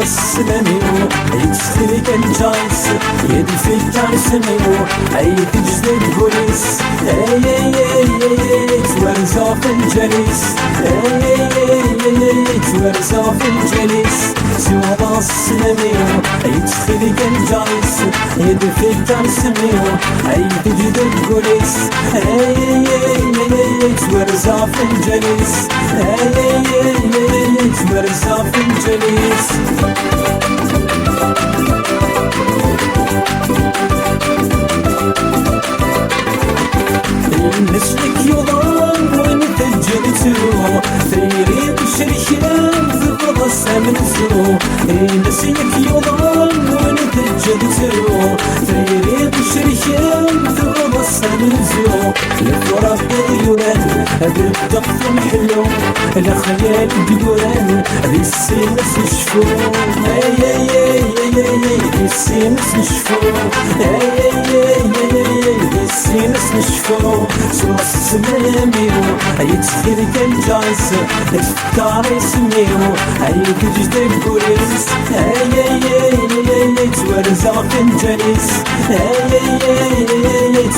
سلاميو يتسخري كان جايس يدي في كارسميو اي تجدد بوليس اي تورزا في الجليس اي تورزا في الجليس سوى سلاميو يتسخري كان جايس يدي في كارسميو اي تجدد بوليس اي تورزا في الجليس اي تورزا في الجليس نسلك يضام وين تجرتو ثيري بشريكان ذبض سامنزو نسلك يضام وين تجرتو ثيري بشريكان ذبض سامنزو الفرق ديوران هذا الضغط محلو الخيال ديوران هذه السينس نشفو السينس نشفو السينس نشفو سوى السلاميو يتسخير كان جايس تفكار يسميو تجد البوليس تورزا في الجليس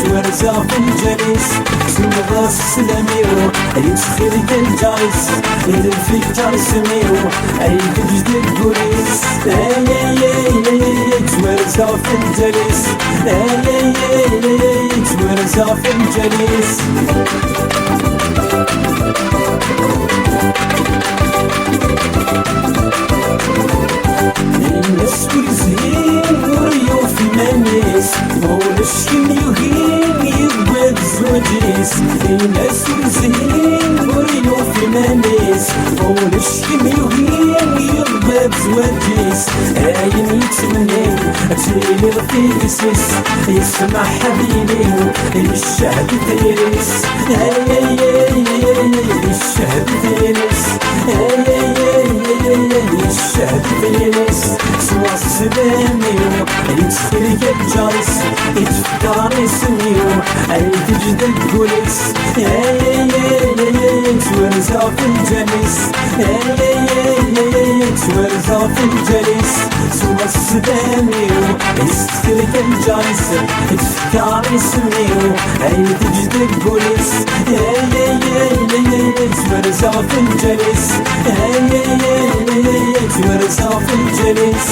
تورزا في الجليس سوى السلاميو يتسخير كان جايس الفكار يسميو تجد البوليس تورزا في الجليس تورزا في الجليس الناس والزين وريو في مانيس مولش يوهين يبقى زوجيس الناس والزين وريو في مانيس مولش يوهين يبقى زوجيس عين يتمنى تيلي في اسس يسمع حبيبي الشهد تيرس الشهد تيرس الشهد تيرس سوى السلاميو يتسخري كالجايس يتفكر يسميو تجد البوليس تورزا في الجليس تورزا في الجليس سوى السلاميو يتسخري كالجايس يتفكر يسميو تجد البوليس تورزا في الجليس تورزا في الجليس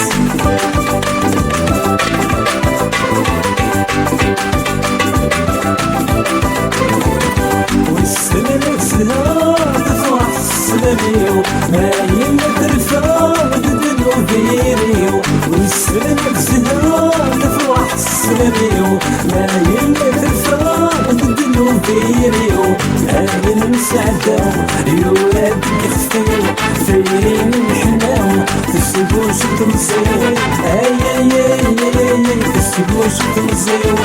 والسلام سهار تفرح السلاميو ما يمترفع بدلو فيريو والسلام سهار تفرح السلاميو ما يمترفع بدلو فيريو أهل مساعدة يولاد يخفيو ثيرين نحناو تسيبوش تمزيو تسيبوش تمزيو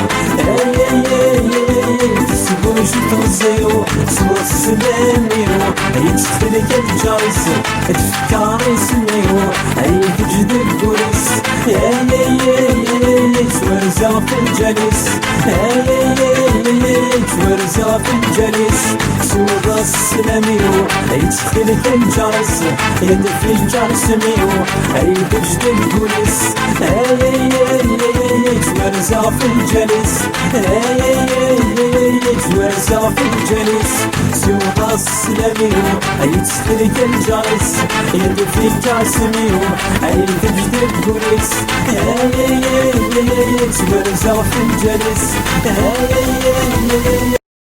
تسيبوش تمزيو سوى السلاميو يتسخري كالجايس تفكر يسميو تجد البوليس تورزا في الجليس تورزا في الجليس سوى السلاميو يتسخري كالجايس يدفي الجرسميو تجد البوليس تورزا في الجليس تورزا في الجليس سوى السلاميو يتسخري كالجايس يدفي الجرسميو تجد البوليس تورزا في الجليس